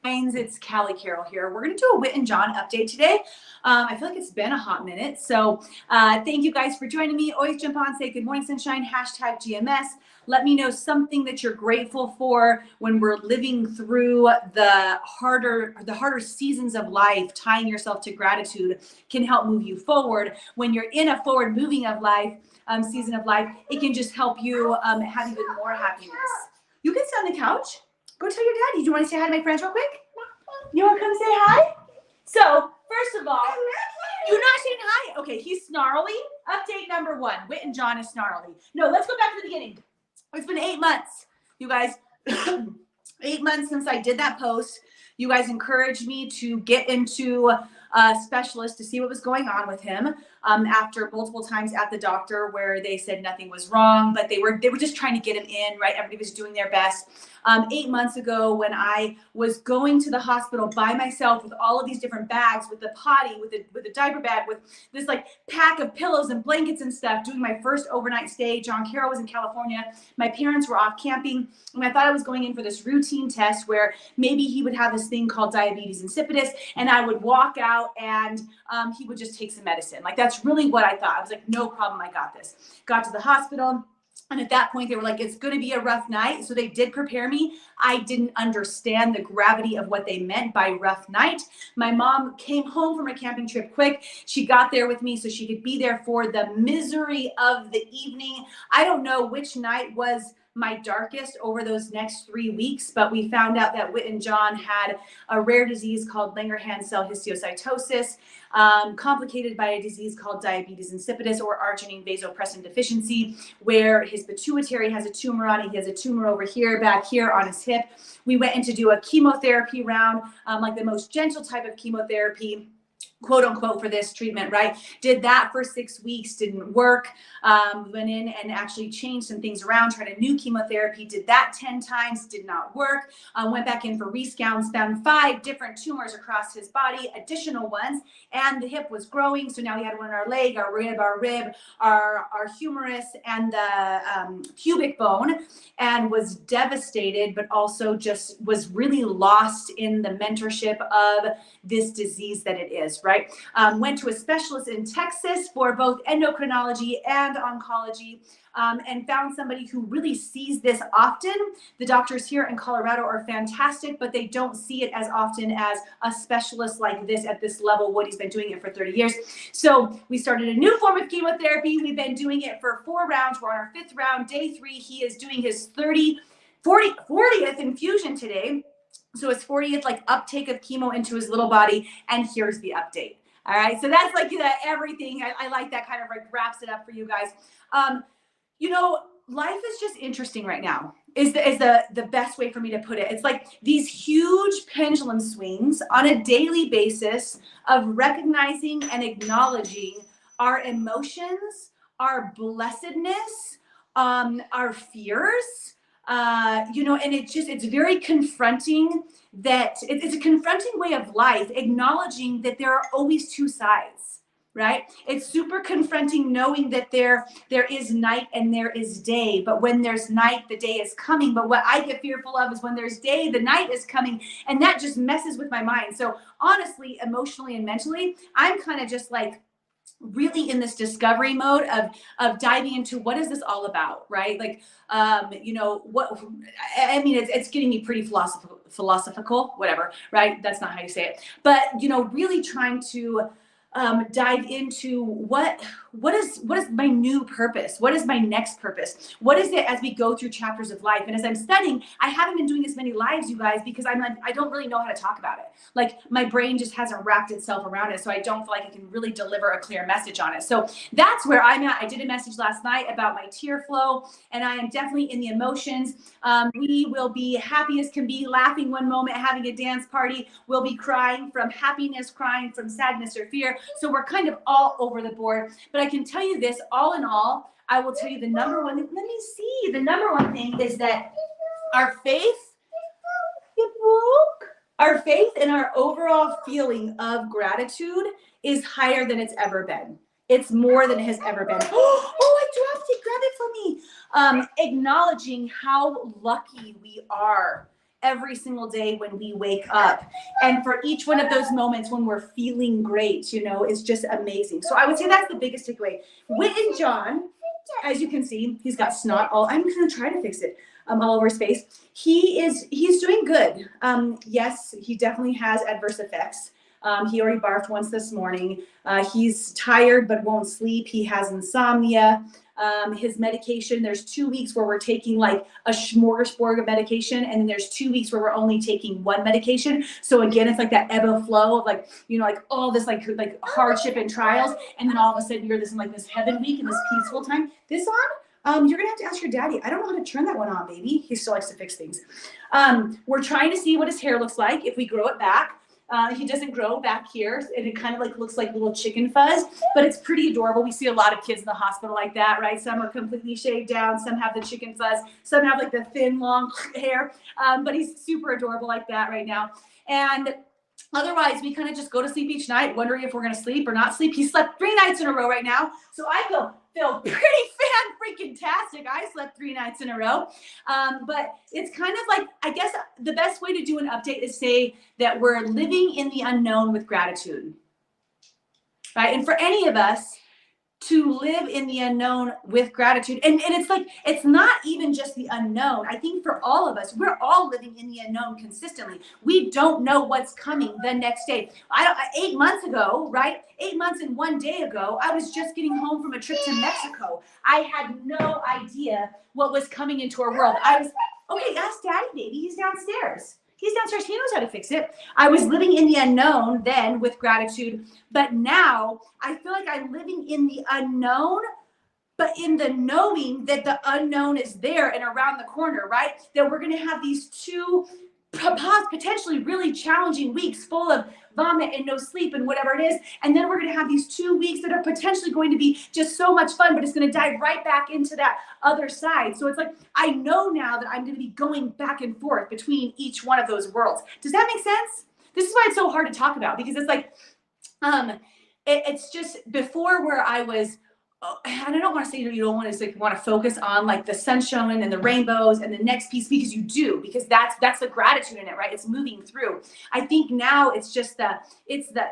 It's Callie Carroll here. We're going to do a Whitten John update today. I feel like it's been a hot minute. So thank you guys for joining me. Always jump on, say good morning, sunshine, hashtag GMS. Let me know something that you're grateful for when we're living through the harder seasons of life. Tying yourself to gratitude can help move you forward. When you're in a forward moving of life, season of life, it can just help you have even more happiness. You can sit on the couch. Go tell your daddy. Do you want to say hi to my friends real quick? You want to come say hi? So, first of all, you're not saying hi. Okay, he's snarly. Update number 1. Whitten John is snarly. No, let's go back to the beginning. It's been 8 months, you guys. 8 months since I did that post. You guys encouraged me to get into a specialist to see what was going on with him after multiple times at the doctor where they said nothing was wrong, but they were just trying to get him in, right? Everybody was doing their best. 8 months ago when I was going to the hospital by myself with all of these different bags, with the potty, with the diaper bag, with this like pack of pillows and blankets and stuff, doing my first overnight stay. John Carroll was in California. My parents were off camping, and I thought I was going in for this routine test where maybe he would have this thing called diabetes insipidus, and I would walk out and he would just take some medicine. Like, that's really what I thought. I was like, no problem, I got this. Got to the hospital. And at that point, they were like, it's going to be a rough night. So they did prepare me. I didn't understand the gravity of what they meant by rough night. My mom came home from a camping trip quick. She got there with me so she could be there for the misery of the evening. I don't know which night was my darkest over those next 3 weeks, but we found out that Whitten John had a rare disease called Langerhans cell histiocytosis, complicated by a disease called diabetes insipidus or arginine vasopressin deficiency, where his pituitary has a tumor on it. He has a tumor over here, back here on his hip. We went in to do a chemotherapy round, like the most gentle type of chemotherapy, quote unquote, for this treatment, right? Did that for 6 weeks, didn't work. Went in and actually changed some things around, tried a new chemotherapy, did that 10 times, did not work. Went back in for rescans, found 5 different tumors across his body, additional ones, and the hip was growing. So now we had one in our leg, our rib, our humerus, and the pubic bone, and was devastated, but also just was really lost in the mentorship of this disease that it is, right? Went to a specialist in Texas for both endocrinology and oncology, and found somebody who really sees this often. The doctors here in Colorado are fantastic, but they don't see it as often as a specialist like this at this level. Woody's been doing it for 30 years. So we started a new form of chemotherapy. We've been doing it for 4 rounds. We're on our 5th round, day 3. He is doing his 40th infusion today. So his 40th like uptake of chemo into his little body, and here's the update. All right, so that's like everything. I like that, kind of like wraps it up for you guys. You know, life is just interesting right now. Is the best way for me to put it. It's like these huge pendulum swings on a daily basis of recognizing and acknowledging our emotions, our blessedness, our fears. You know, and it's very confronting that it's a confronting way of life, acknowledging that there are always 2 sides, right? It's super confronting knowing that there is night and there is day, but when there's night, the day is coming. But what I get fearful of is when there's day, the night is coming, and that just messes with my mind. So honestly, emotionally and mentally, I'm kind of just like really in this discovery mode of diving into what is this all about, right? Like, you know, what I mean, it's getting me pretty philosophical, whatever, right? That's not how you say it, but you know, really trying to dive into what is my new purpose? What is my next purpose? What is it as we go through chapters of life? And as I'm studying, I haven't been doing as many lives, you guys, because I'm like, I don't really know how to talk about it. Like, my brain just hasn't wrapped itself around it. So I don't feel like I can really deliver a clear message on it. So that's where I'm at. I did a message last night about my tear flow, and I am definitely in the emotions. We will be happy as can be, laughing one moment, having a dance party. We'll be crying from happiness, crying from sadness or fear. So we're kind of all over the board. But I can tell you this, all in all, I will tell you the number one thing is that our faith, our faith and our overall feeling of gratitude is higher than it's ever been. It's more than it has ever been. Oh, I dropped it. Grab it for me. Acknowledging how lucky we are every single day when we wake up. And for each one of those moments when we're feeling great, is just amazing. So I would say that's the biggest takeaway. Whitten John, as you can see, he's got snot I'm going to try to fix it all over his face. He's doing good. Yes, he definitely has adverse effects. He already barfed once this morning. He's tired but won't sleep. He has insomnia. His medication, there's 2 weeks where we're taking like a smorgasbord of medication, and then there's 2 weeks where we're only taking one medication. So again, it's like that ebb and flow of like, like all this like hardship and trials, and then all of a sudden you're in this heaven week and this peaceful time. This on, you're gonna have to ask your daddy. I don't know how to turn that one on, baby. He still likes to fix things. We're trying to see what his hair looks like if we grow it back. He doesn't grow back here, and it kind of looks like little chicken fuzz, but it's pretty adorable. We see a lot of kids in the hospital like that, right? Some are completely shaved down, some have the chicken fuzz, some have like the thin, long hair, but he's super adorable like that right now. And otherwise, we kind of just go to sleep each night, wondering if we're going to sleep or not sleep. He slept 3 nights in a row right now, so I feel pretty fan-freaking-tastic. I slept 3 nights in a row. But it's kind of like, I guess the best way to do an update is say that we're living in the unknown with gratitude, right? And for any of us to live in the unknown with gratitude, and it's like, it's not even just the unknown. I think for all of us, we're all living in the unknown consistently. We don't know what's coming the next day. 8 months ago, right? 8 months and 1 day ago, I was just getting home from a trip to Mexico. I had no idea what was coming into our world. Okay, ask Daddy, baby. He's downstairs. He's downstairs. He knows how to fix it. I was living in the unknown then with gratitude, but now I feel like I'm living in the unknown, but in the knowing that the unknown is there and around the corner, right? That we're going to have these 2 potentially really challenging weeks full of vomit and no sleep and whatever it is. And then we're going to have these 2 weeks that are potentially going to be just so much fun, but it's going to dive right back into that other side. So it's like, I know now that I'm going to be going back and forth between each one of those worlds. Does that make sense? This is why it's so hard to talk about, because it's like, it's just before where I was, and I don't want to say you don't want to want to focus on like the sunshine and the rainbows and the next piece, because you do, because that's the gratitude in it, right? It's moving through. I think now it's just that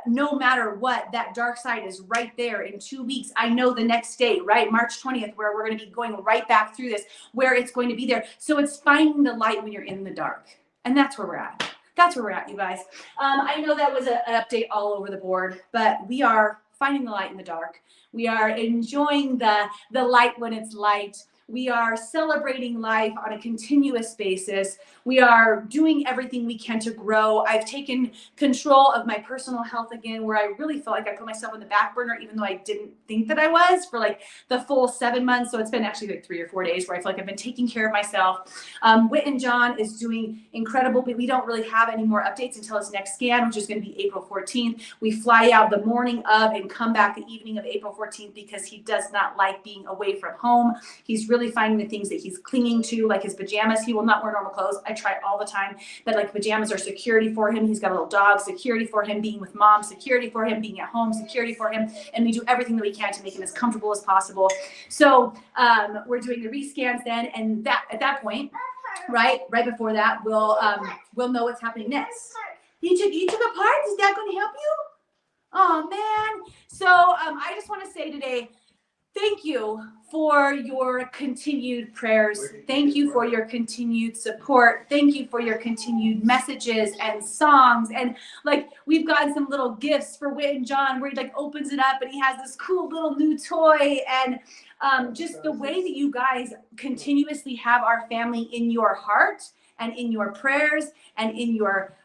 no matter what, that dark side is right there in 2 weeks. I know the next day, right? March 20th, where we're going to be going right back through this, where it's going to be there. So it's finding the light when you're in the dark. And that's where we're at. That's where we're at, you guys. I know that was an update all over the board, but we are finding the light in the dark. We are enjoying the light when it's light. We are celebrating life on a continuous basis. We are doing everything we can to grow. I've taken control of my personal health again, where I really felt like I put myself on the back burner, even though I didn't think that I was, for like the full 7 months. So it's been actually like 3 or 4 days where I feel like I've been taking care of myself. Whitten John is doing incredible, but we don't really have any more updates until his next scan, which is going to be April 14th. We fly out the morning of and come back the evening of April 14th, because he does not like being away from home. He's really finding the things that he's clinging to, like his pajamas. He will not wear normal clothes. I try all the time, but like pajamas are security for him. He's got a little dog, security for him. Being with mom, security for him. Being at home, security for him. And we do everything that we can to make him as comfortable as possible. So we're doing the rescans then, and that at that point, right before that, we'll know what's happening next. You took a part? Is that going to help you? Oh man. So I just want to say today, thank you for your continued prayers. Thank you for your continued support. Thank you for your continued messages and songs. And like, we've gotten some little gifts for Whitten John, where he like opens it up and he has this cool little new toy. And just the way that you guys continuously have our family in your heart and in your prayers and in your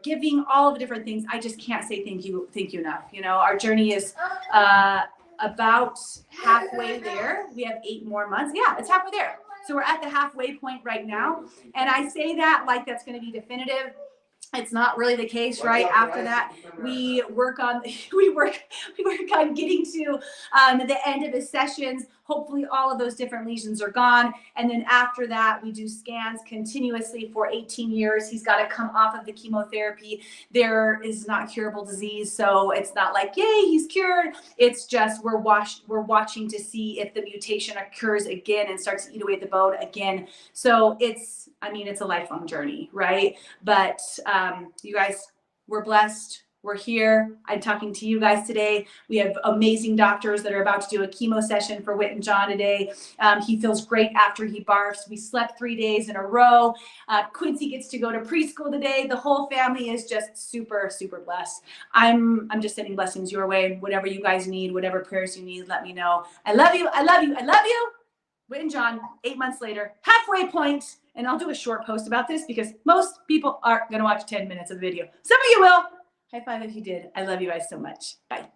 giving, all of the different things. I just can't say thank you enough. You know, our journey is about halfway there. We have 8 more months. Yeah, it's halfway there. So we're at the halfway point right now. And I say that like that's going to be definitive. It's not really the case, right? After that, we work on getting to the end of his sessions. Hopefully all of those different lesions are gone. And then after that, we do scans continuously for 18 years. He's got to come off of the chemotherapy. There is not curable disease. So it's not like, yay, he's cured. It's just we're watching to see if the mutation occurs again and starts to eat away at the bone again. So it's a lifelong journey, right? But you guys, we're blessed. We're here. I'm talking to you guys today. We have amazing doctors that are about to do a chemo session for Whitten John today. He feels great after he barfs. We slept 3 days in a row. Quincy gets to go to preschool today. The whole family is just super, super blessed. I'm just sending blessings your way. Whatever you guys need, whatever prayers you need, let me know. I love you. I love you. I love you. Whitten John, 8 months later, halfway point. And I'll do a short post about this because most people aren't going to watch 10 minutes of the video. Some of you will. High five if you did. I love you guys so much. Bye.